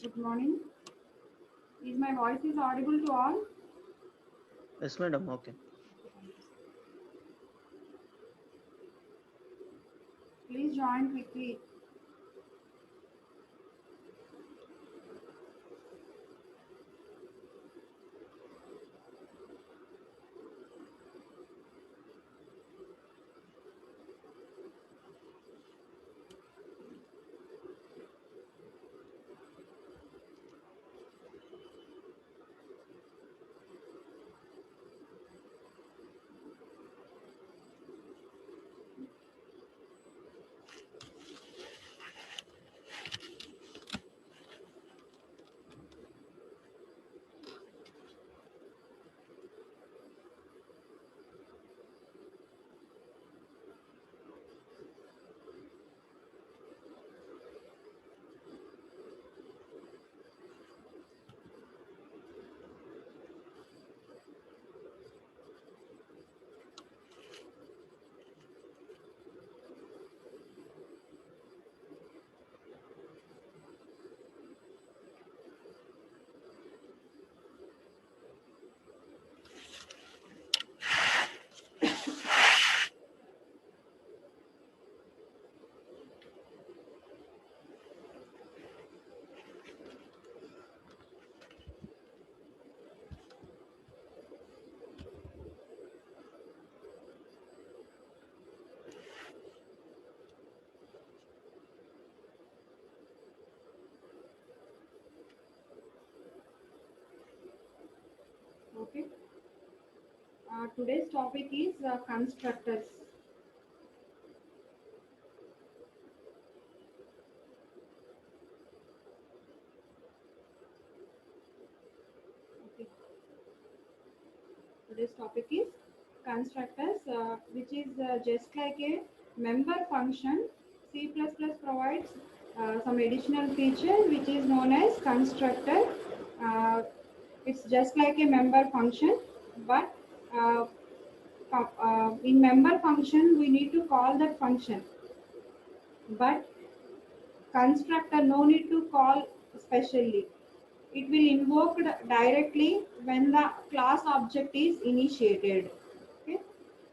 Good morning. Is my voice is audible to all? Yes, madam. Okay. Please join quickly. Okay. Today's topic is constructors. Okay. Today's topic is constructors, which is just like a member function. C++ provides some additional feature which is known as constructor. Uh, it's just like a member function, but in member function we need to call that function, but constructor no need to call specially. It will invoke directly when the class object is initiated. Okay.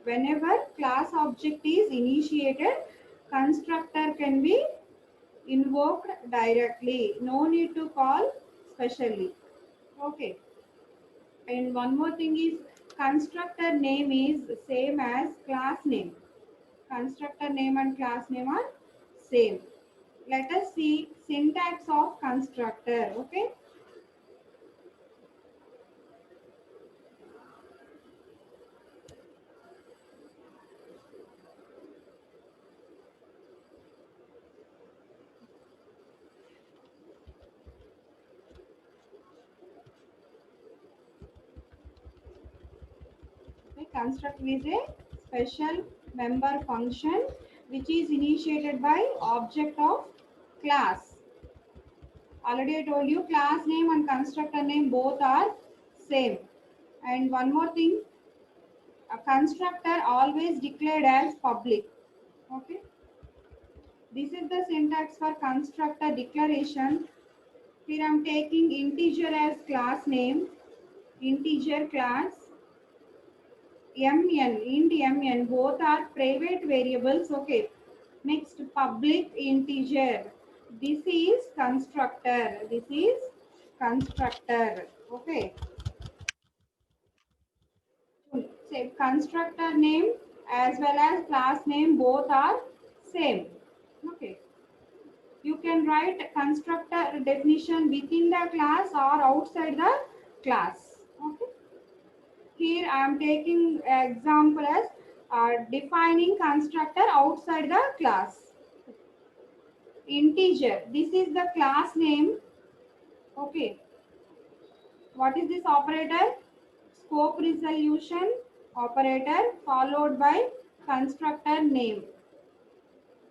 Whenever class object is initiated, constructor can be invoked directly. No need to call specially. Okay. And one more thing is constructor name is same as class name. Constructor name and class name are same. Let us see syntax of constructor. Okay. Okay, constructor is a special member function which is initiated by object of class. Already I told you class name and constructor name both are same. And one more thing, a constructor always declared as public. Okay. This is the syntax for constructor declaration. Here I am taking integer as class name, integer class, mn, int mn, both are private variables. Okay. Next, public integer. This is constructor. This is constructor. Okay. Say constructor name as well as class name both are same. Okay. You can write constructor definition within the class or outside the class. Okay. Here I am taking example as defining constructor outside the class. Integer. This is the class name. Okay. What is this operator? Scope resolution operator followed by constructor name.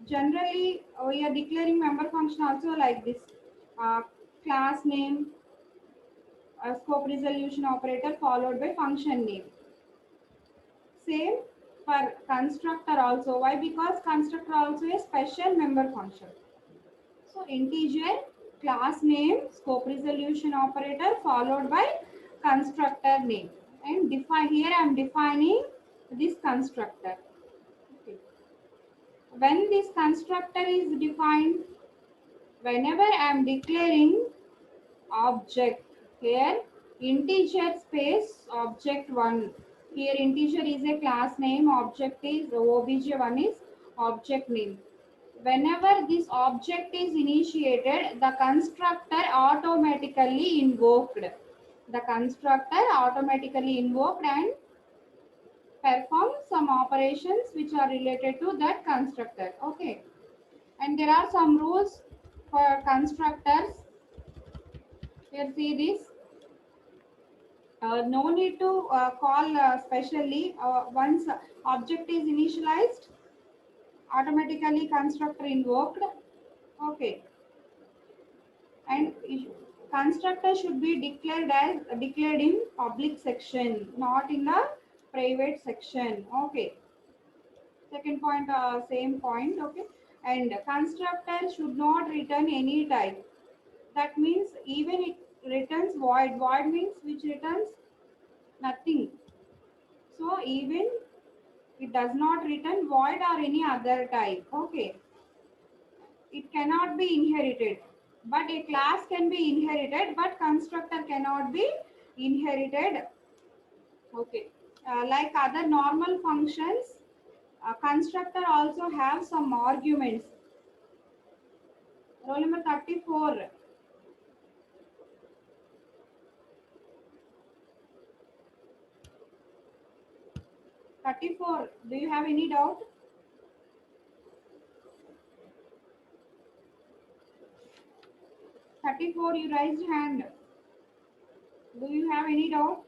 Generally, we are declaring member function also like this. Uh, Class name, scope resolution operator followed by function name. Same for constructor also. Why? Because constructor also a special member function. So integer, class name, scope resolution operator followed by constructor name, and define here I am defining this constructor. Okay. When this constructor is defined, whenever I am declaring object, here integer space object1, here integer is a class name, object is obj1 is object name. Whenever this object is initiated, the constructor automatically invoked. The constructor automatically invoked and perform some operations which are related to that constructor. Okay. And there are some rules for constructors. Here see this. No need to call specially. Once object is initialized, automatically constructor invoked. Okay. And constructor should be declared in public section, not in the private section. Okay. Second point, same point. Okay. And constructor should not return any type. That means even it returns void. Void means which returns nothing. So even it does not return void or any other type. Okay. It cannot be inherited, but a class can be inherited, but constructor cannot be inherited. Okay. Like other normal functions, constructor also have some arguments. Roll number 34. 34. Do you have any doubt? 34, you raised hand. Do you have any doubt?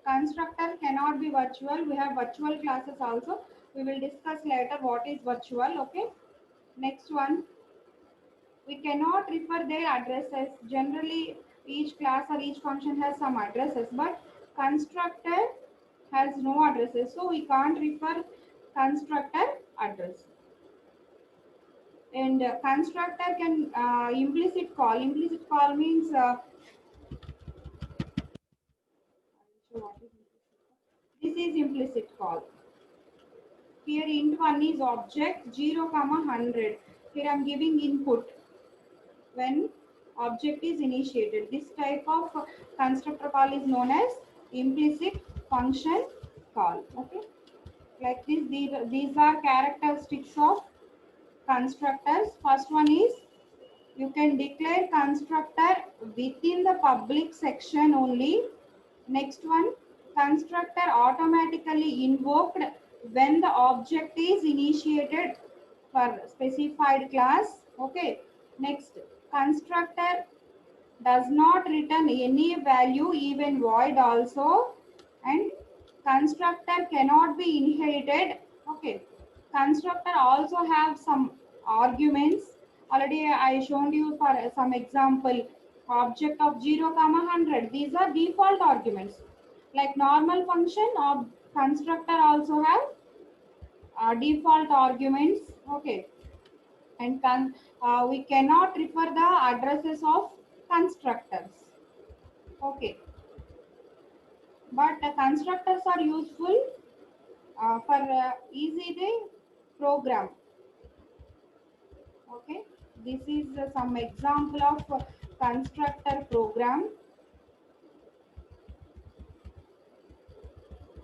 Constructor cannot be virtual. We have virtual classes also. We will discuss later what is virtual. Okay. Next one. We cannot refer their addresses. Generally, each class or each function has some addresses, but constructor has no addresses. So we can't refer constructor address. And constructor can implicit call. Implicit call means this is implicit call. Here int1 is object 0, 100. Here I am giving input when object is initiated. This type of constructor call is known as implicit function call. Okay, like this. These are characteristics of constructors. First one is you can declare constructor within the public section only. Next one, constructor automatically invoked when the object is initiated for specified class. Okay. Next, constructor does not return any value, even void also, and constructor cannot be inherited. Okay. Constructor also have some arguments. Already I shown you for some example. Object of 0, 100. These are default arguments. Like normal function of constructor also have default arguments. Okay. And we cannot refer the addresses of constructors. Okay. But constructors are useful for easy program. Okay, this is some example of constructor program.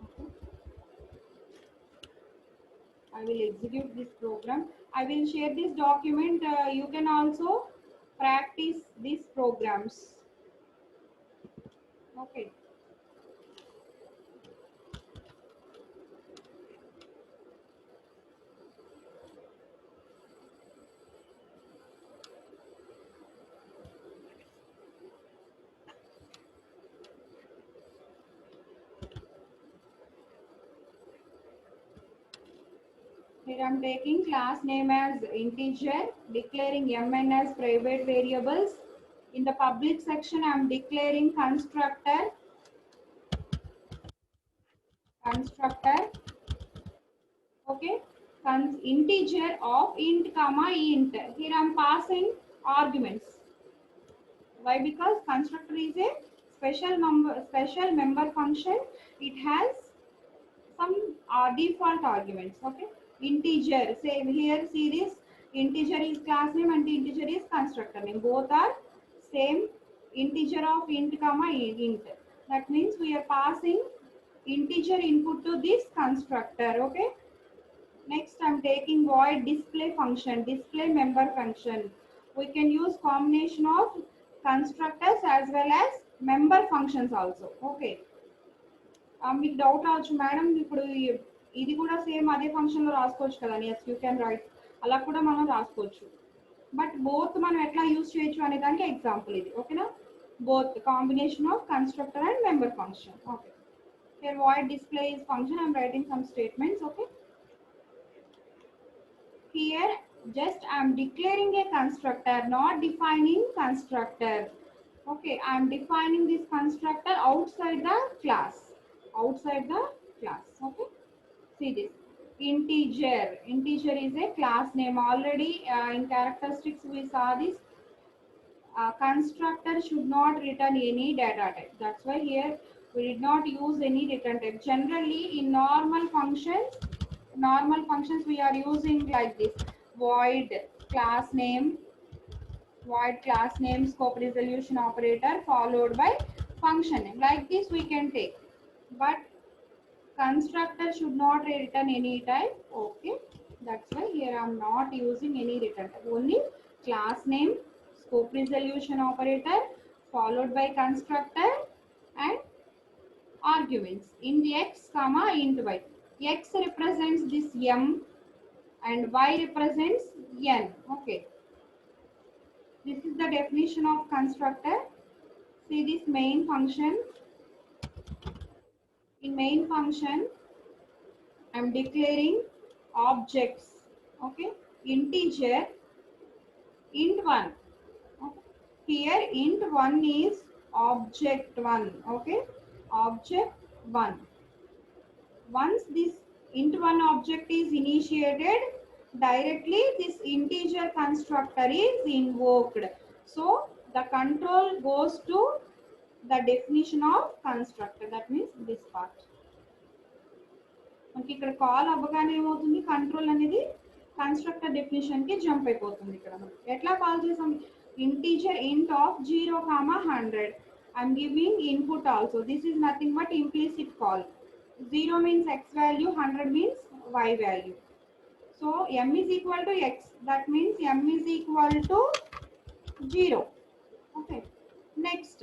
Okay. I will execute this program. I will share this document. You can also practice these programs. Okay. Here I am taking class name as integer, declaring mn as private variables. In the public section, I am declaring constructor. Okay, integer of int comma int. Here I am passing arguments. Why? Because constructor is a special member function. It has some default arguments. Okay, integer. Say here, see this. Integer is class name and integer is constructor name. Both are same. Integer of int comma int. That means we are passing integer input to this constructor. Okay. Next, I'm taking void display function, display member function. We can use combination of constructors as well as member functions also. Okay. మీకు doubt రావచ్చు madam ఇప్పుడు ఇది కూడా same అదే ఫంక్షన్లో రాసుకోవచ్చు కదా yes you can write అలా కూడా మనం రాసుకోవచ్చు బట్ బోత్ మనం ఎట్లా యూజ్ చేయొచ్చు అనే దానికి ఎగ్జాంపుల్ ఇది ఓకేనా both combination of constructor and member function okay here void display is function I'm writing some statements okay here just I am declaring a constructor, not defining constructor. Okay, I am defining this constructor outside the class. Outside the class. Okay, see this integer. Integer is a class name. Already in characteristics we saw this. Constructor should not return any data type. That's why here we did not use any return type. Generally in normal functions we are using like this void class name scope resolution operator followed by function name. Like this we can take, but constructor should not return any type. Okay, that's why here I am not using any return type, only class name scope resolution operator followed by constructor and arguments in the x comma int y. X represents this m and y represents n. Okay, this is the definition of constructor. See this main function. In main function I am declaring objects. Okay, integer int1. Okay. Here int1 is object1. Okay, object1. Once this int1 object is initiated, directly this integer constructor is invoked. So the control goes to the definition of constructor. That means this part. మనకి ఇక్కడ call అవ్వగానే ఏమవుతుంది control అనేది constructor definition కి jump అయిపోతుంది ఇక్కడ మనం ఎట్లా కాల్ చేసాం integer int of 0, 100. I'm giving input also. This is nothing but implicit call. 0 means x value, 100 means y value. So m is equal to x. That means m is equal to 0. Okay. Next,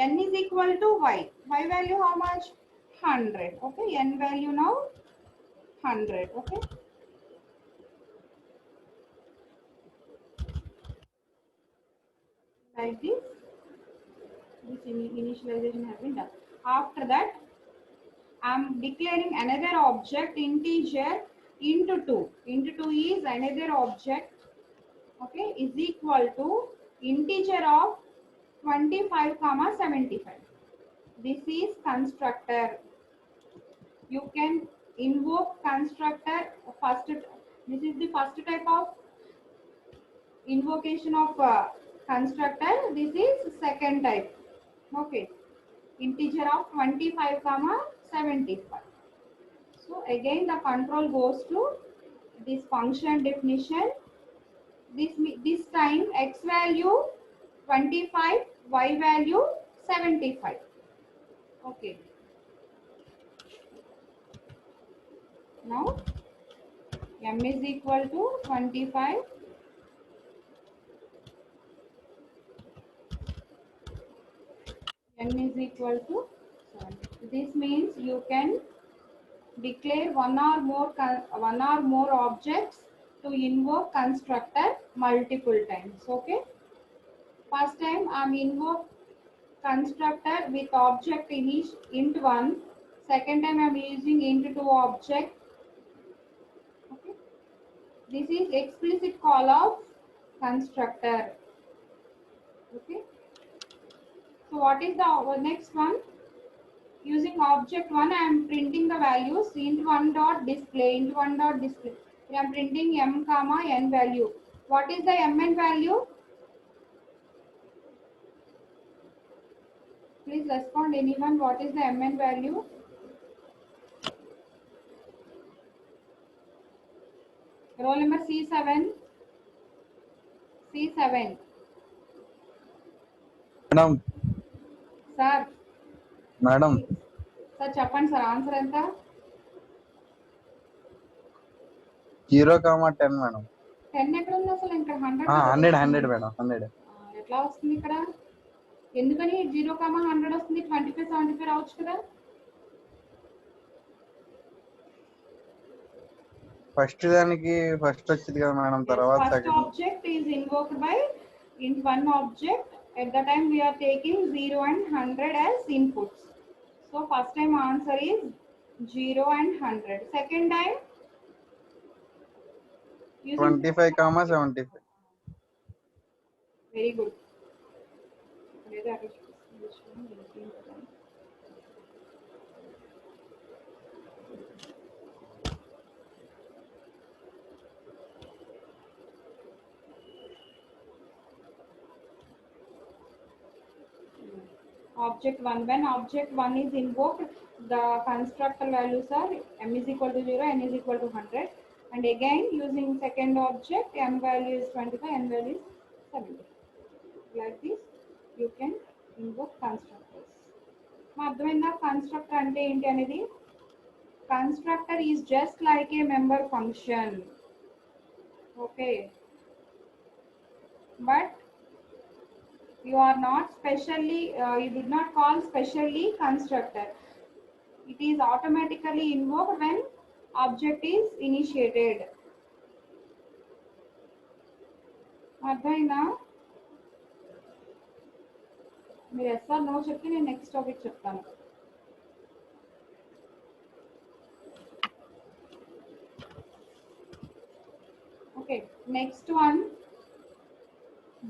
n is equal to y. Y value how much? 100. Okay. N value now 100. Okay. Like this. This initialization has been done. After that, I am declaring another object integer into 2. Into 2 is another object. Okay, is equal to integer of 25 comma 75. This is constructor. You can invoke constructor first. This is the first type of invocation of constructor. This is second type. Okay, integer of 25 comma 75. So again the control goes to this function definition. This time x value 25, y value 75. Okay. Now m is equal to 25. N is equal to 7. This means you can declare one or more objects to invoke constructor multiple times. Okay. First time I am invoke constructor with object int1. Second time I am using int2 object. Okay. This is explicit call of constructor. Okay. So what is the next one? Using object 1, I am printing the values int1 dot display, int1 dot display. I am printing m comma n value. What is the mn value? Please respond anyone. What is the mn value? Roll number C7. C7. Madam Sir. Madam Sir, చెప్పండి sir answer ఎంత? 0,10 madam. 10 ఎక్కడ ఉంది అసలు? ఇంకా 100 100 madam 100. ఎట్లా వస్తుంది ఇక్కడ? ఎందుకని 0,100 వస్తుంది? 25 75 రావచ్చు కదా? ఫస్ట్ దానికి ఫస్ట్ వచ్చింది కదా మేడం, తర్వాత First second. object is invoked by int one object. At the time we are taking 0 and 100 as inputs. So first time answer is 0 and 100. Second time using 25,75. very good. Object 1, when object 1 is invoked, the constructor values are m is equal to 0, n is equal to 100, and again using second object, m value is 25, n value is 70. Like this you can invoke constructors. మా అర్థమైందా constructor అంటే ఏంటి అనేది? Constructor is just like a member function. Okay, but you are not specially you did not call specially constructor. It is automatically invoked when object is initiated. అర్థమైందా? మీరు yes are no చెప్తే నేను next topic చెప్తాను. Okay, next one,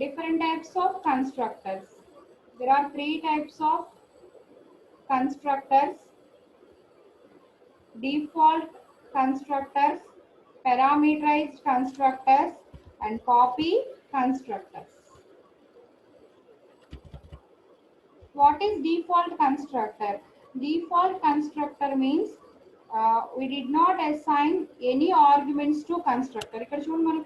different types of constructors. There are 3 types of constructors: default constructors, parameterized constructors, and copy constructors. What is default constructor? Default constructor means we did not assign any arguments to constructor. ఇక్కడ చూడండి మనం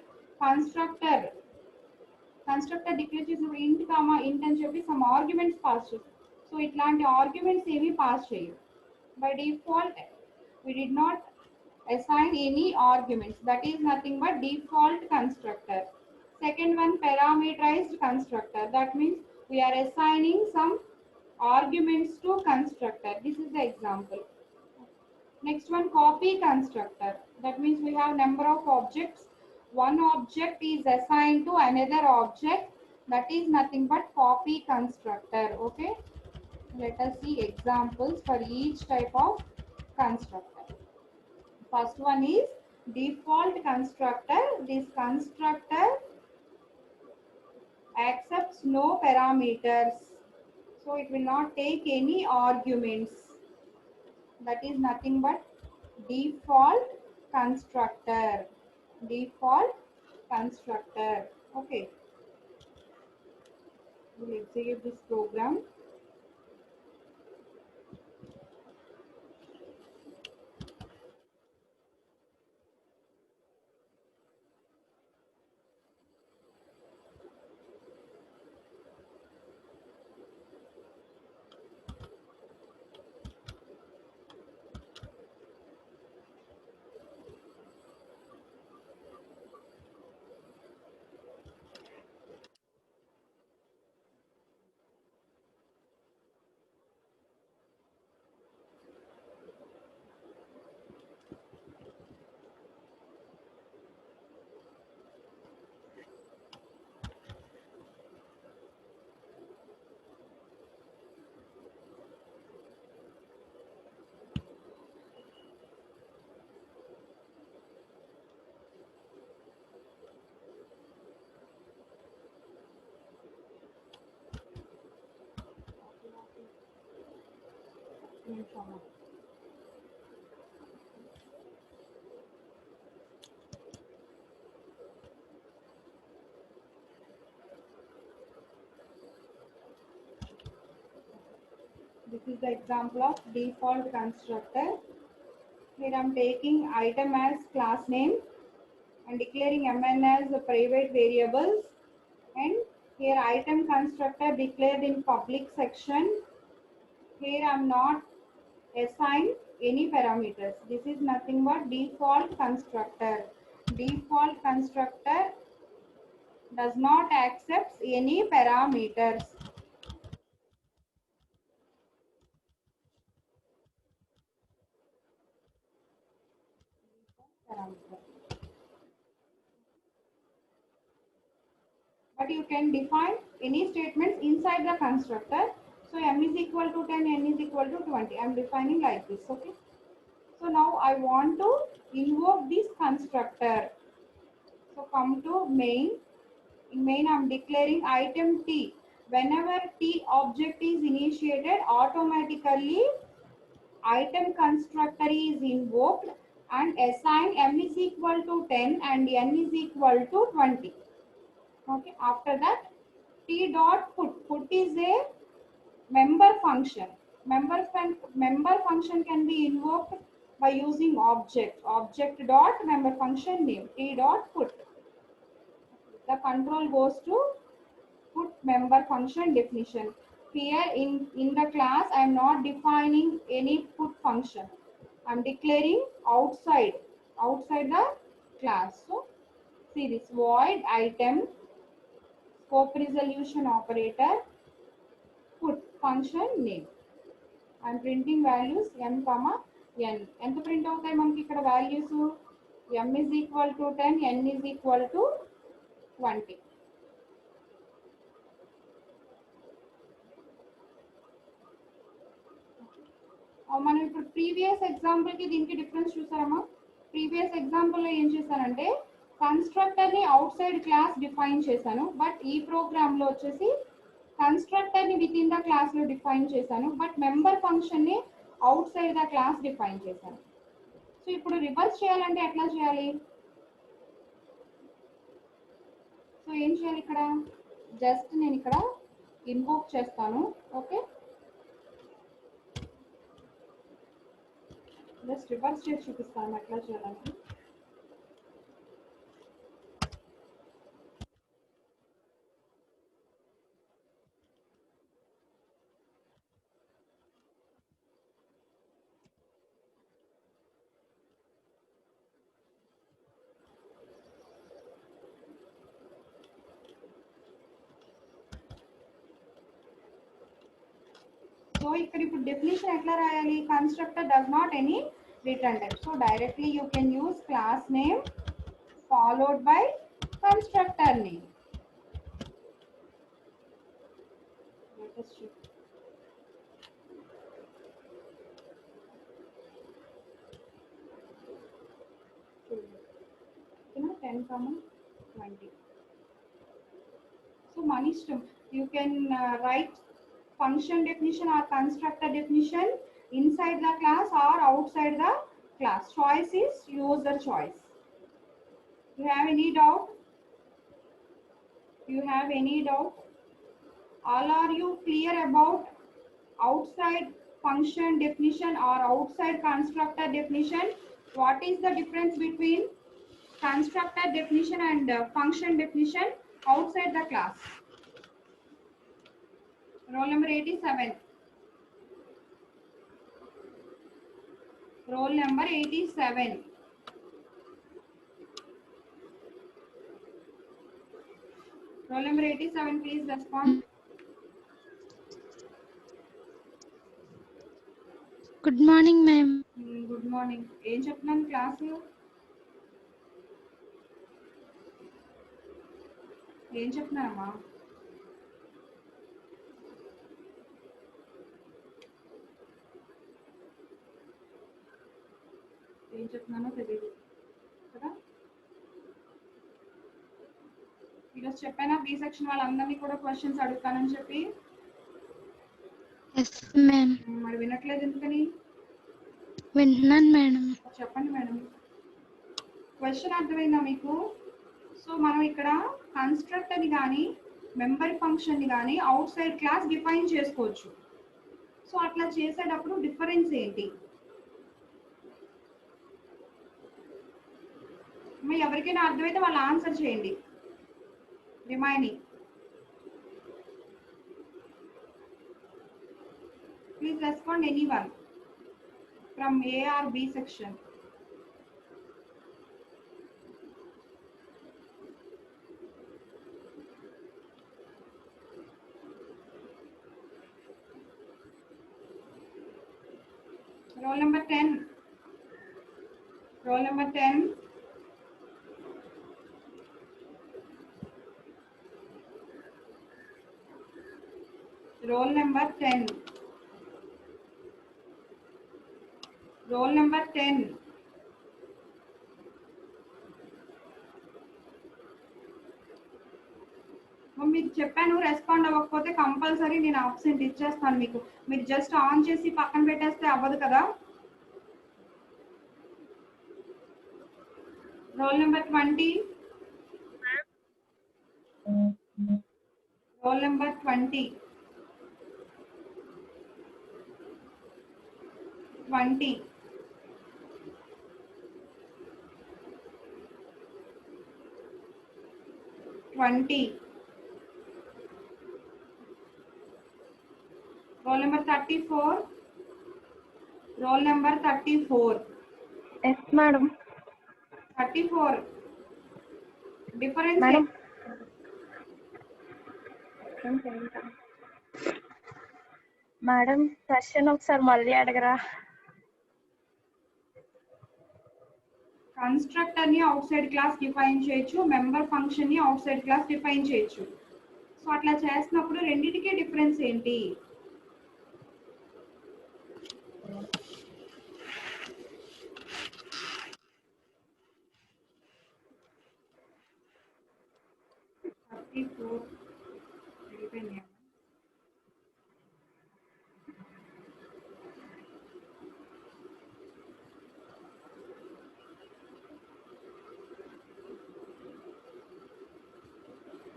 constructor declare చేసినప్పుడు ఇంట్ comma ఇంట్ అని చెప్పి some arguments pass చేస్తాం. So ఇట్లాంటి ఆర్గ్యుమెంట్స్ ఏమీ పాస్ చేయవు. By default we did not assign any arguments. That is nothing but default constructor. Second one, parameterized constructor. That means we are assigning some arguments to constructor. This is the example. Next one, copy constructor. That means we have number of objects. One object is assigned to another object. That is nothing but copy constructor. Okay, let us see examples for each type of constructor. First one is default constructor. This constructor accepts no parameters, so it will not take any arguments. That is nothing but default constructor. Default constructor. Okay, we'll execute this program. This is the example of default constructor. Here I am taking item as class name and declaring mn as the private variables, and here item constructor declared in public section. Here I am not assign any parameters. This is nothing but default constructor. Default constructor does not accept any parameters. But you can define any statements inside the constructor. So m is equal to 10, n is equal to 20. I am defining like this. Okay. So now I want to invoke this constructor. So come to main. In main I am declaring item t. Whenever t object is initiated, automatically item constructor is invoked and assign m is equal to 10 and n is equal to 20. Okay. After that, t dot put is a member function. Member function can be invoked by using object dot member function name, t dot put. The control goes to put member function definition. Here in the class I am not defining any put function. I am declaring outside the class. So see this void item scope resolution operator put function name. I am printing values m comma n. ఎంత print అవుతాయి మనకి ఇక్కడ values? m is equal to 10, n is equal to 20. మనం ఇప్పుడు previous example కి దీనికి difference చూసారమ్మా? Previous example లో ఏం చేశానంటే కన్స్ట్రక్టర్ ని అవుట్ సైడ్ క్లాస్ డిఫైన్ చేశాను. బట్ ఈ ప్రోగ్రామ్ లో వచ్చేసి కన్స్ట్రక్టర్ ని విత్ ఇన్ ద క్లాస్ లో డిఫైన్ చేశాను. బట్ మెంబర్ ఫంక్షన్ ని out side the class define చేశాను. సో ఇప్పుడు రివర్స్ చేయాలంటే ఎట్లా చేయాలి? సో ఏం చేయాలి? ఇక్కడ జస్ట్ నేను ఇక్కడ ఇన్వోక్ చేస్తాను. ఓకే, జస్ట్ రివర్స్ చేసి చూపిస్తాను ఎట్లా చేయాలని. సో ఇక్కడ ఇప్పుడు డెఫినేషన్ ఎట్లా రాయాలి? Constructor does not any return type. So directly you can use class name followed by constructor name. ఓకేనా? 10, 20. సో మన ఇష్టం. You can write function definition or constructor definition inside the class or outside the class. Choice is user choice. You have any doubt? You have any doubt? All are you clear about outside function definition or outside constructor definition? What is the difference between constructor definition and function definition outside the class? Roll number 87. Roll number 87. Roll number 87, please respond. Good morning, ma'am. Good morning. ఏం చెప్తున్నాను class? ఏం చెప్తున్నారమ్మా? ఏం చెప్తున్నానో తెలియదు కదా. ఈరోజు చెప్పానా B section వాళ్ళందరినీ కూడా క్వశ్చన్స్ అడుగుతానని చెప్పి? Yes ma'am. మరి వినట్లేదు ఎందుకని? వింటున్నాను మేడం. చెప్పండి మేడం. క్వశ్చన్ అర్థమైందా మీకు? సో మనం ఇక్కడ కన్స్ట్రక్టర్ని కానీ మెంబర్ ఫంక్షన్ని కానీ అవుట్ సైడ్ క్లాస్ డిఫైన్ చేసుకోవచ్చు. సో అట్లా చేసేటప్పుడు డిఫరెన్స్ ఏంటి? మరి ఎవరికైనా అర్థమైతే వాళ్ళు ఆన్సర్ చేయండి. Remaining please respond anyone from A or B section. Roll number 10. Roll number 10. Roll number 10. Roll number 10. మీకు చెప్పాను, రెస్పాండ్ అవ్వకపోతే కంపల్సరీ నేను ఆబ్సెంట్ ఇచ్చేస్తాను మీకు. మీరు జస్ట్ ఆన్ చేసి పక్కన పెట్టేస్తే అవ్వదు కదా. Roll number 20. Roll number 20. 20. Roll number 34. Roll number 34. Yes, madam. 34. Difference. Madam. Madam question ఒకసారి మళ్ళీ అడగరా? కన్స్ట్రక్టర్ ని అవుట్ సైడ్ క్లాస్ డిఫైన్ చేయొచ్చు, మెంబర్ ఫంక్షన్ ని అవుట్ సైడ్ క్లాస్ డిఫైన్ చేయొచ్చు. సో అట్లా చేసినప్పుడు రెండింటికి డిఫరెన్స్ ఏంటి?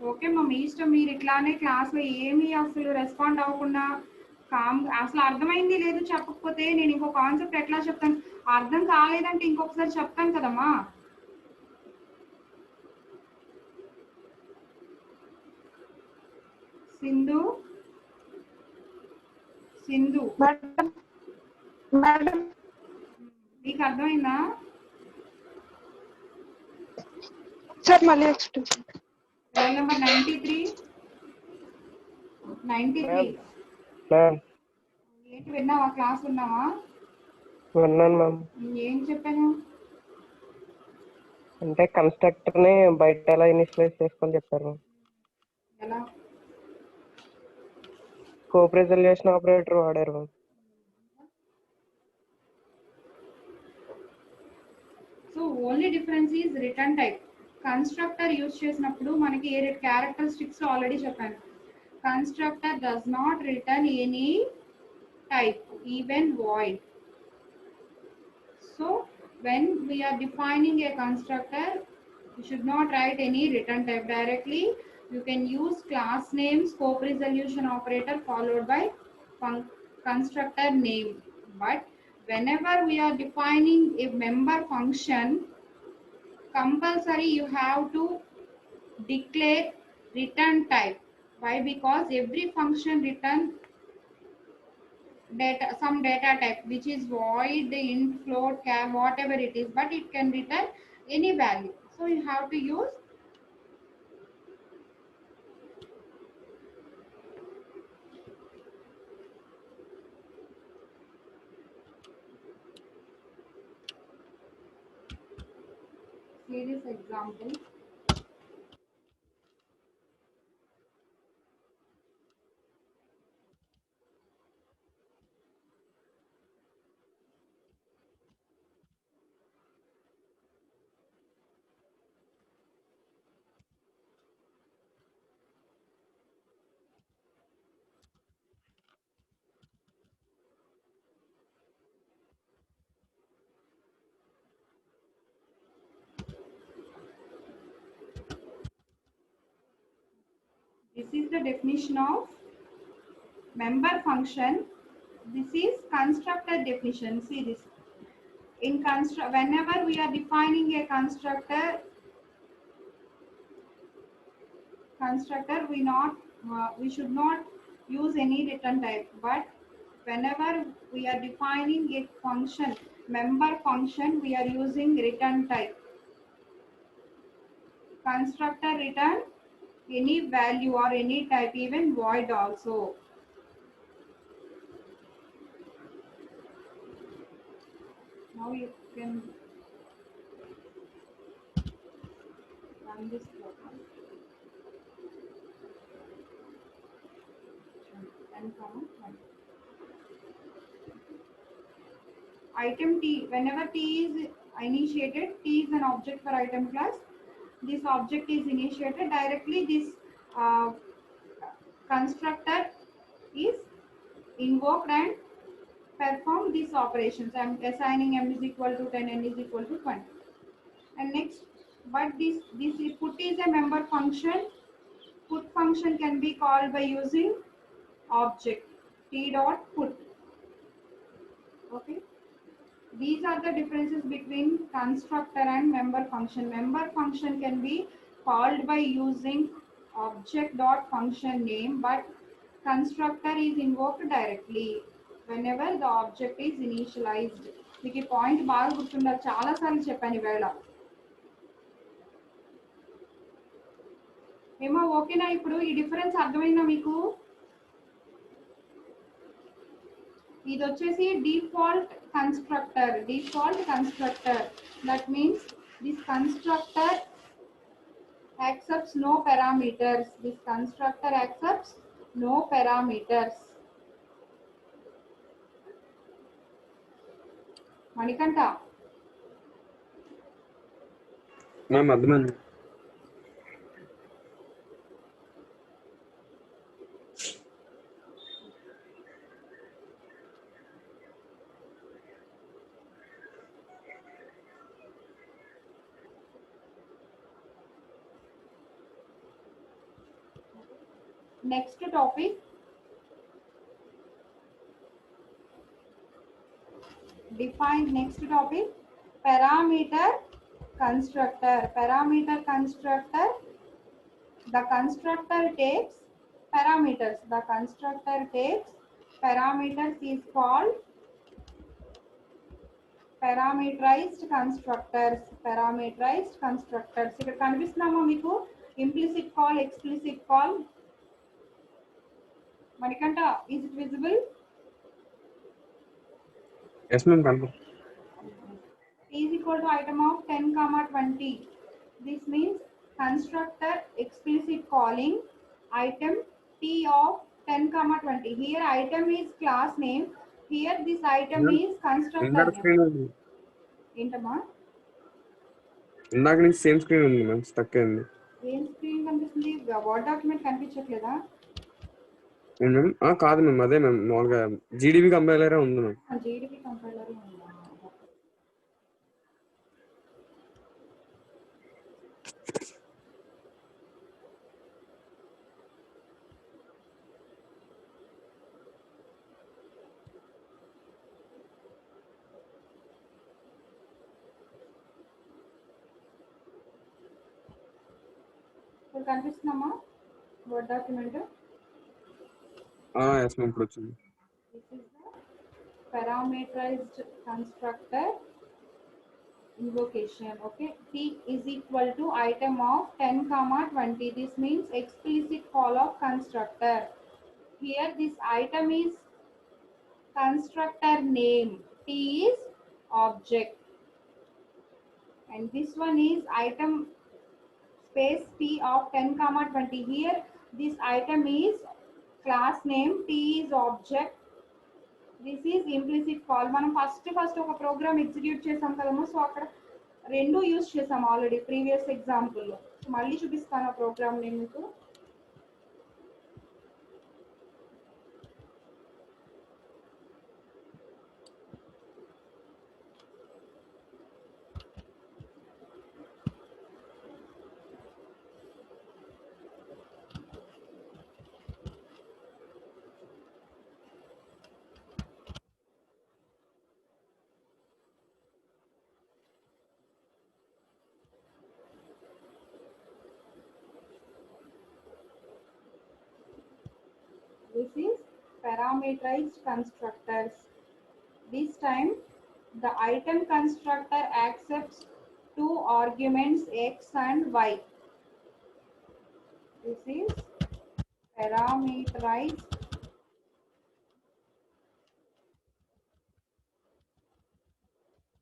ఓకే మా, మీ ఇష్టం. మీరు ఇట్లానే క్లాస్లో ఏమీ అసలు రెస్పాండ్ అవ్వకుండా అసలు అర్థమైంది లేదు చెప్పకపోతే నేను ఇంకో కాన్సెప్ట్ ఎట్లా చెప్తాను? అర్థం కాలేదంటే ఇంకొకసారి చెప్తాను కదమ్మా. సింధు మేడం నీకు అర్థమైందా? సార్ మళ్ళీ ఎక్స్ప్లెయిన్. Roll number 93. 93. ఏంటి విన్నావా? క్లాస్ విన్నావా? విన్నాను మ్యామ్. ఏం చెప్పాను? అంటే కన్స్ట్రక్టర్ ని బయట ఎలా ఇనిషియలైజ్ చేసుకొని చెప్పారు. ఎలా? స్కోప్ రిజల్యూషన్ ఆపరేటర్ వాడారు ma'am. So only difference is return type. Constructor use చేసినప్పుడు మనకి ఏ క్యారెక్టరిస్టిక్స్ ఆల్రెడీ చెప్పాను. Constructor does not return any type, even void. So when we are defining a constructor, you should not write any return type directly. You can use class name, scope resolution operator followed by constructor name. But whenever we are defining a member function, compulsory you have to declare return type. Why? Because every function return some data type, which is void, int, float, char, whatever it is, but it can return any value. So you have to use series example. is the definition of member function. This is constructor definition. See this. In whenever we are defining a constructor, we should not use any return type. But whenever we are defining a function, member function, we are using return type. Constructor return any value or any type, even void also. Now you can run this program. And count one. Item T, whenever T is initiated, T is an object for item class. This object is initiated directly. This constructor is invoked and perform these operations. I am assigning m is equal to 10, n is equal to 20. And next, but this put is a member function. Put function can be called by using object t dot put. Okay. These are the differences between constructor and member function. Member function can be called by using object dot function name, but constructor is invoked directly whenever the object is initialized. మీకు ఈ point బాగా గుర్తుండాలి, చాలా సార్లు చెప్పాను ఈవేళ. ఏమో ఓకేనా? ఇప్పుడు ఈ డిఫరెన్స్ అర్థమైందా మీకు? ఇది వచ్చేసి default constructor. That means this constructor accepts no parameters. This constructor accepts no parameters. Manikanta. Ma'am, Adman. Next topic, define next topic, parameter constructor. Parameter constructor, the constructor takes parameters. The constructor takes parameters is called parameterized constructors. Parameterized constructors. ఇక్కడ కనిపిస్తున్నామా మీకు? Implicit call, explicit call. Manikanta, is it visible? Yes, ma'am. T is equal to item of 10, 20. This means constructor explicit calling item T of 10, 20. Here item is class name. Here this item is constructor name. ఏంటమ్మా? ఇందాక నుంచి same screen ఉంది ma'am, stuck అయింది. ఏం screen కనిపిస్తుంది? Word document కనిపించట్లేదా? Ma'am కాదు ma'am, అదే మ్యామ్ మామూలుగా జీడీబీ కంపైలరే ఉంది మ్యామ్. జీడీబీ కంపైలర్ ఉందా? ఇప్పుడు కనిపిస్తున్నామా వర్డ్ డాక్యుమెంట్? ఎస్ మ్యామ్, ఇప్పుడు వచ్చింది. This is the parameterized constructor invocation. Okay, T is equal to item of 10, 20. This means explicit call of constructor. Here this item is constructor name. T is object. And this one is item space P of 10, 20. Here this item is class name. T is object. This is implicit call. మనం first ఒక programme execute చేసాం కదమ్మా. So అక్కడ రెండు use చేసాం already previous ఎగ్జాంపుల్లో. మళ్ళీ చూపిస్తాను ఆ ప్రోగ్రామ్ నేను మీకు. This is parameterized constructors. This time the item constructor accepts two arguments x and y. This is parameterized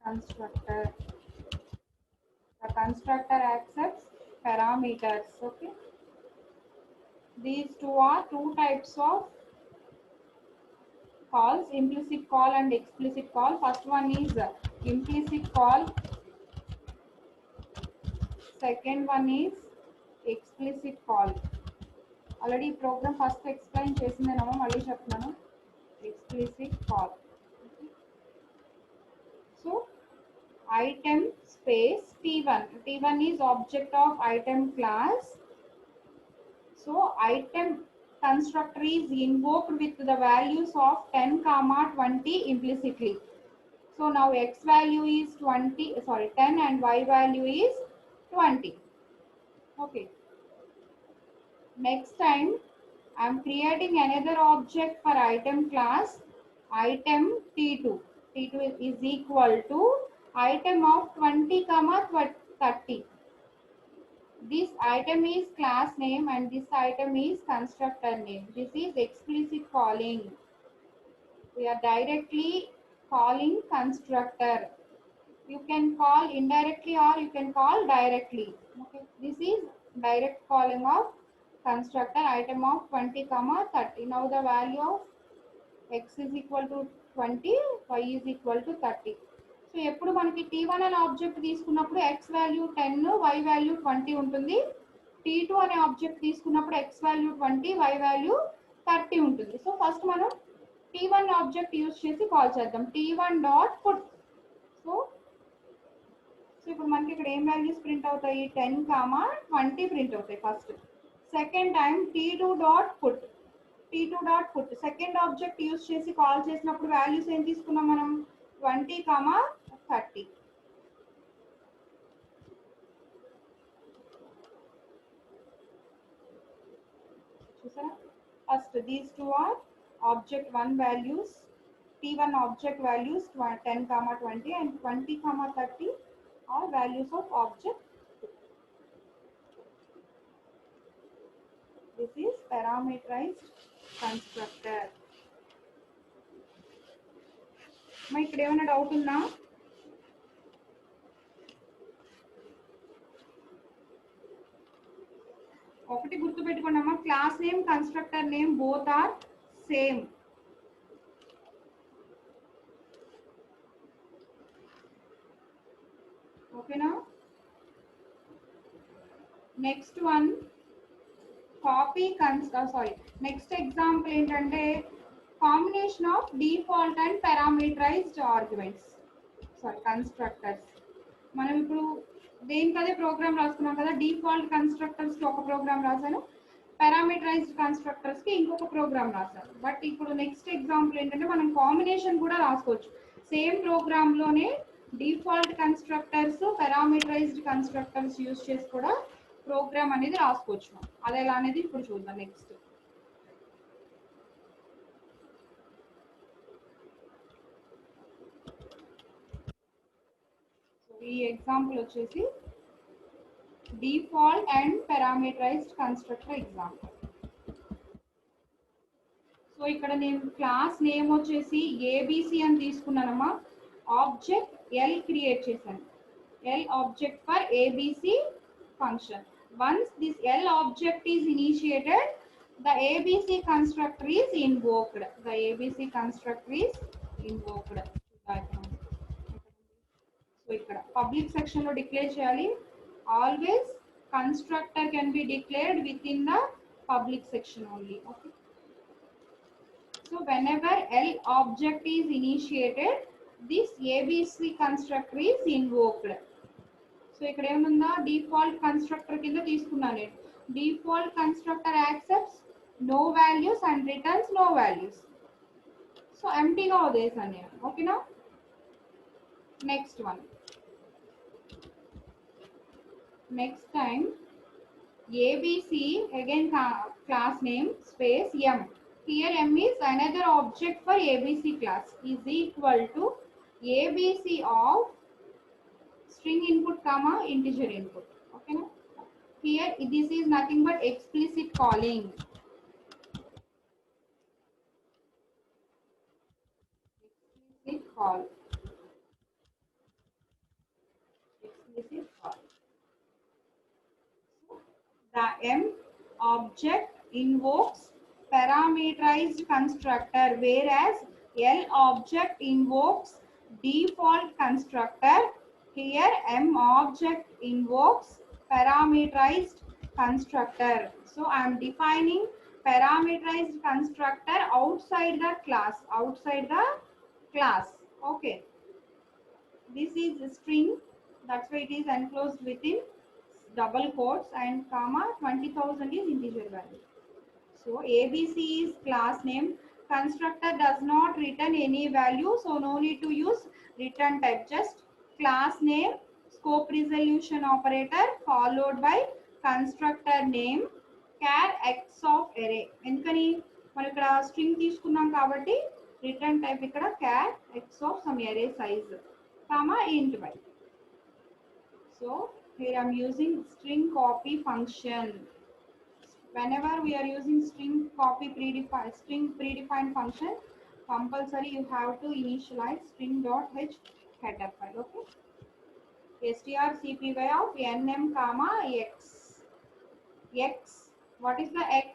constructor. The constructor accepts parameters. Okay. These two are two types of calls, implicit call and explicit call. First one is implicit call. Second one is explicit call. Already program first explain చేసిందేనమ్మా మళ్ళీ చెప్తున్నాను. Explicit call. So item space T1. T1 is object of item class. So item constructor is invoked with the values of 10, 20 implicitly. So now x value is 10 and y value is 20. Okay. Next time I am creating another object for item class, item T2. T2 is equal to item of 20, 30. This item is class name and this item is constructor name. This is explicit calling. We are directly calling constructor. You can call indirectly or you can call directly. Okay. This is direct calling of constructor item of 20, 30. Now the value of x is equal to 20, y is equal to 30. So ఎప్పుడు మనకి T1 అనే object తీసుకున్నప్పుడు x value 10, y value 20 ఉంటుంది. T2 అనే object తీసుకున్నప్పుడు x value 20, y value 30 ఉంటుంది. So first మనం T1 object use చేసి కాల్ చేద్దాం. T1 dot put. సో ఇప్పుడు మనకి ఇక్కడ ఏం వాల్యూస్ ప్రింట్ అవుతాయి? 10, 20 ప్రింట్ అవుతాయి first. Second time T2 dot put. T2 dot put second object use చేసి కాల్ చేసినప్పుడు వాల్యూస్ ఏం తీసుకున్నాం మనం? 20, 30. చూసారా? First these two are object 1 values. T1 object values 10, 20 and 20, 30 are values of object 2. This is parameterized constructor. మా ఇక్కడ ఏమైనా doubt ఉందా? ఒకటి గుర్తుపెట్టుకోండి అమ్మా, class name constructor name both are same. ఓకేనా? Next one copy next example ఏంటంటే combination of default and parameterized arguments constructors. మనం ఇప్పుడు దేనికదే ప్రోగ్రామ్ రాసుకున్నాం కదా. డిఫాల్ట్ కన్స్ట్రక్టర్స్ కి ఒక ప్రోగ్రామ్ రాశాను, పారామీటరైజ్డ్ కన్స్ట్రక్టర్స్ కి ఇంకొక ప్రోగ్రామ్ రాశాను. బట్ ఇప్పుడు నెక్స్ట్ ఎగ్జాంపుల్ ఏంటంటే మనం కాంబినేషన్ కూడా రాసుకోవచ్చు. సేమ్ ప్రోగ్రామ్ లోనే default constructors, parameterised constructors use చేసి కూడా ప్రోగ్రామ్ అనేది రాసుకోవచ్చు. అది ఎలా అనేది ఇప్పుడు చూద్దాం. నెక్స్ట్ ఈ ఎగ్జాంపుల్ వచ్చేసి default and parameterized constructor example. So ఇక్కడ నేను క్లాస్ నేమ్ వచ్చేసి ఏబిసి అని తీసుకున్నానమ్మా. ఆబ్జెక్ట్ ఎల్ క్రియేట్ చేశాను. L object for ABC function. Once this L object is initiated, the ABC constructor is invoked. The ABC constructor is invoked. So ఇక్కడ public section లో declare చేయాలి. Always constructor can be declared within the public section only. Okay. So whenever L object is initiated, this ABC constructor is invoked. So ఇక్కడ ఏముందా? Default constructor కింద తీసుకున్నాను నేను. Default constructor accepts no values and returns no values. So ఎంటీగా వదిలేసాను నేను. ఓకేనా? Next one. Next time ABC again class name space m. here m is another object for ABC class is equal to ABC of string input comma integer input. Okay, now here this is nothing but explicit calling. Explicit call. Explicit call. The M object invokes parameterized constructor, whereas L object invokes default constructor. Here M object invokes parameterized constructor. So I am defining parameterized constructor outside the class. Okay. This is a string. That's why it is enclosed within double quotes and comma 20,000 is integer value. So ABC is class name. Constructor does not return any value, so no need to use return type. Just class name, scope resolution operator followed by constructor name char x of array. ఎందుకని మనం ఇక్కడ string తీసుకున్నాం కాబట్టి return type ఇక్కడ char x of some array size comma int y. So here I am using string copy function. Whenever we are using string predefined function, compulsory you have to initialize string.h header file. Okay. strcpy of nm comma x. What is the x?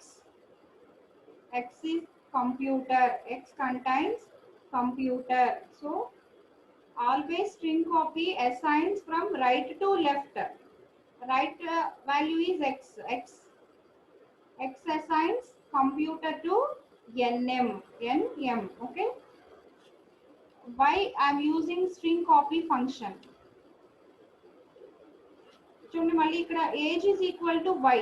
X is computer. X contains computer. So always string copy assigns from right to left. Right value is x. X assigns computer to nm. Okay. Why I am using string copy function? చూడండి మళ్ళీ ఇక్కడ age is equal to y.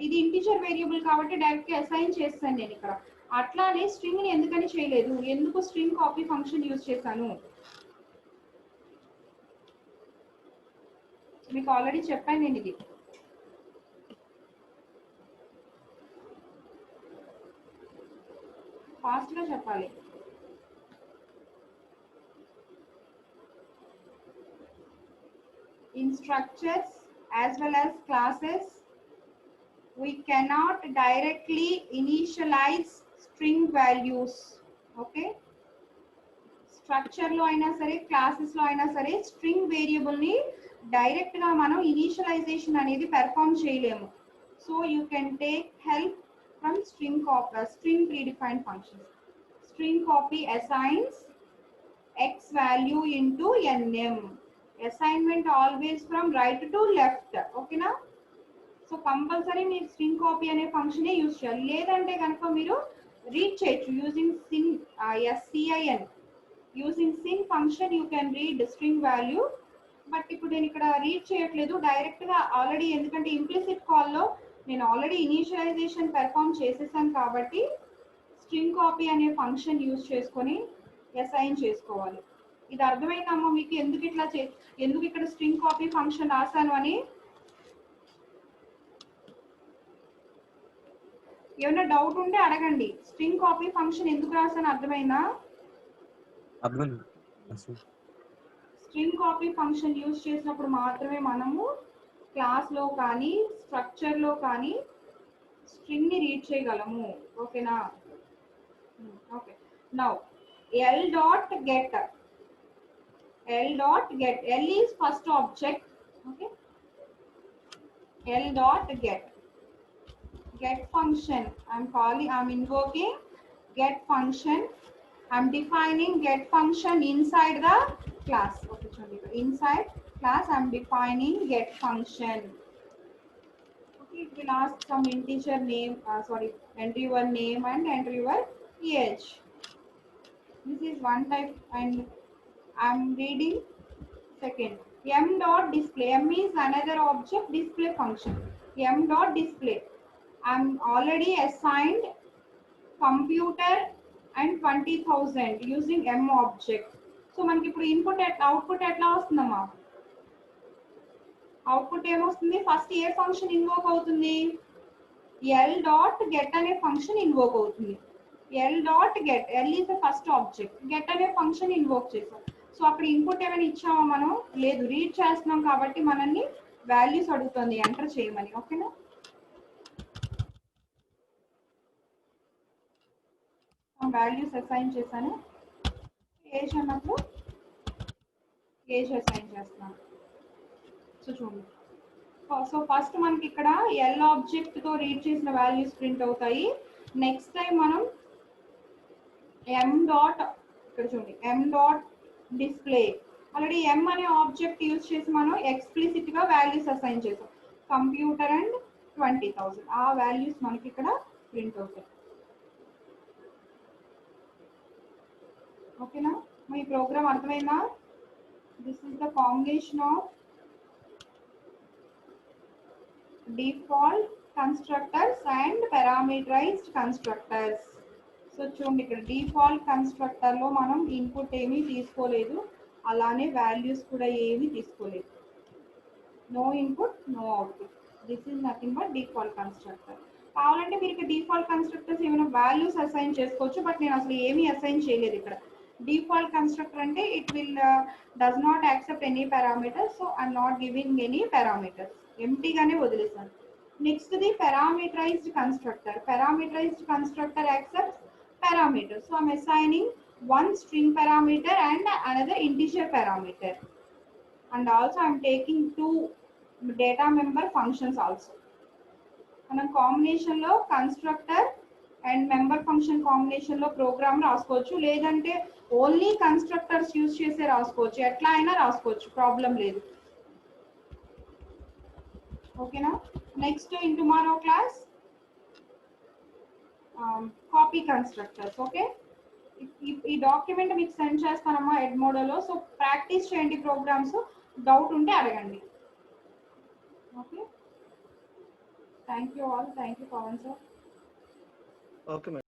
ఇది integer variable కాబట్టి direct గా assign చేస్తాను నేను ఇక్కడ. అట్లానే స్ట్రింగ్ ని ఎందుకని చేయలేదు? ఎందుకు స్ట్రింగ్ కాపీ ఫంక్షన్ యూజ్ చేశాను? మీకు ఆల్రెడీ చెప్పాను నేను ఇది. ఫాస్ట్ గా చెప్పాలి. In structures as well as classes, we cannot directly initialize string values. Okay. Structure లో అయినా సరే క్లాసెస్ లో అయినా సరే స్ట్రింగ్ వేరియబుల్ ని డైరెక్ట్ గా మనం ఇనిషియలైజేషన్ అనేది పెర్ఫార్మ్ చేయలేము. So you can take help from string predefined functions. String copy assigns x value into nm. Assignment always from right to left. Okay na? So compulsory మీరు string copy అనే function use చేయాలి. లేదంటే కనుక మీరు read చేయొచ్చు using scin. Using sin function you can read string value. But ఇప్పుడు నేను ఇక్కడ రీడ్ చేయట్లేదు డైరెక్ట్ గా ఆల్రెడీ, ఎందుకంటే ఇంప్లిసిట్ కాల్ లో నేను ఆల్రెడీ ఇనిషియలైజేషన్ పెర్ఫార్మ్ చేసేసాను కాబట్టి స్ట్రింగ్ కాపీ అనే ఫంక్షన్ యూజ్ చేసుకొని అసైన్ చేసుకోవాలి. ఇది అర్థమైందమ్మా మీకు ఎందుకు ఇక్కడ స్ట్రింగ్ కాపీ ఫంక్షన్ రాశాను అని? ఏమైనా డౌట్ ఉంటే అడగండి. స్ట్రింగ్ కాపీ ఫంక్షన్ ఎందుకు రాశాను అర్థమైందా? స్ట్రింగ్ కాపీ ఫంక్షన్ యూజ్ చేసినప్పుడు మాత్రమే మనము క్లాస్ లో కానీ స్ట్రక్చర్ లో కానీ స్ట్రింగ్ ని రీడ్ చేయగలము. ఓకేనా? Okay. Now L dot get. L is first object. Okay. L dot get function. I'm invoking get function. I'm defining get function inside the class. Okay, inside class I'm defining get function. Okay, it will ask some integer name, enter your name and enter your age. This is one type and I'm reading second. M dot display. M is another object display function. M dot display. I'm already assigned computer and 20,000 using M object. So మనకి ఇప్పుడు output ఎట్లా వస్తుందమ్మా? Output ఏమొస్తుంది? First ఏ function invoke అవుతుంది? L dot get అనే function invoke అవుతుంది. L dot get, L is the first object, get అనే function invoke చేసాం. సో అక్కడ ఇన్పుట్ ఏమైనా ఇచ్చామా మనం? లేదు, రీడ్ చేస్తున్నాం కాబట్టి మనల్ని వాల్యూస్ అడుగుతుంది ఎంటర్ చేయమని. ఓకేనా? వాల్యూస్ అసైన్ చేశాను. ఏజ్ అన్నప్పుడు ఏజ్ అసైన్ చేస్తున్నాను. సో చూడండి, సో ఫస్ట్ మనకి ఇక్కడ ఎల్ ఆబ్జెక్ట్ తో రీడ్ చేసిన వాల్యూస్ ప్రింట్ అవుతాయి. నెక్స్ట్ టైం మనం ఎం డాట్, ఇక్కడ చూడండి ఎం డాట్ డిస్ప్లే, ఆల్రెడీ ఎం అనే ఆబ్జెక్ట్ యూజ్ చేసి మనం ఎక్స్ప్లిసిట్ గా వాల్యూస్ అసైన్ చేసాం. కంప్యూటర్ అండ్ 20,000 ఆ వాల్యూస్ మనకి ఇక్కడ ప్రింట్ అవుతాయి. ఓకేనా? మీ ప్రోగ్రామ్ అర్థమైందా? This is the combination of default constructors and parameterised constructors. So చూడండి, ఇక్కడ డిఫాల్ట్ కన్స్ట్రక్టర్ లో మనం ఇన్పుట్ ఏమీ తీసుకోలేదు, అలానే వాల్యూస్ కూడా ఏమీ తీసుకోలేదు. No input no output, this is nothing but default constructor. కావాలంటే మీరు ఇక్కడ డిఫాల్ట్ కన్స్ట్రక్టర్స్ ఏమైనా వాల్యూస్ అసైన్ చేసుకోవచ్చు, బట్ నేను అసలు ఏమీ అసైన్ చేయలేదు ఇక్కడ. డిఫాల్ట్ కన్స్ట్రక్టర్ అంటే it will does not accept any parameters, so I'm not giving any parameters, ఎంటీగానే వదిలేసాను. Next the parameterized constructor. Parameterized constructor accepts parameters, so I'm assigning one string parameter and another integer parameter, and also I'm taking two data member functions also. మనం combination లో constructor and member function combination లో programme రాసుకోవచ్చు, లేదంటే only constructors use చేసే రాసుకోవచ్చు, ఎట్లా అయినా రాసుకోవచ్చు, ప్రాబ్లం లేదు. ఓకేనా? Next in tomorrow class copy constructors. Okay, ఈ డాక్యుమెంట్ మీకు సెండ్ చేస్తానమ్మా ఎడ్మోడోలో. సో ప్రాక్టీస్ చేయండి ప్రోగ్రామ్స్, డౌట్ ఉంటే అడగండి. Okay, thank you all. Thank you Pavan sir. Okay madam.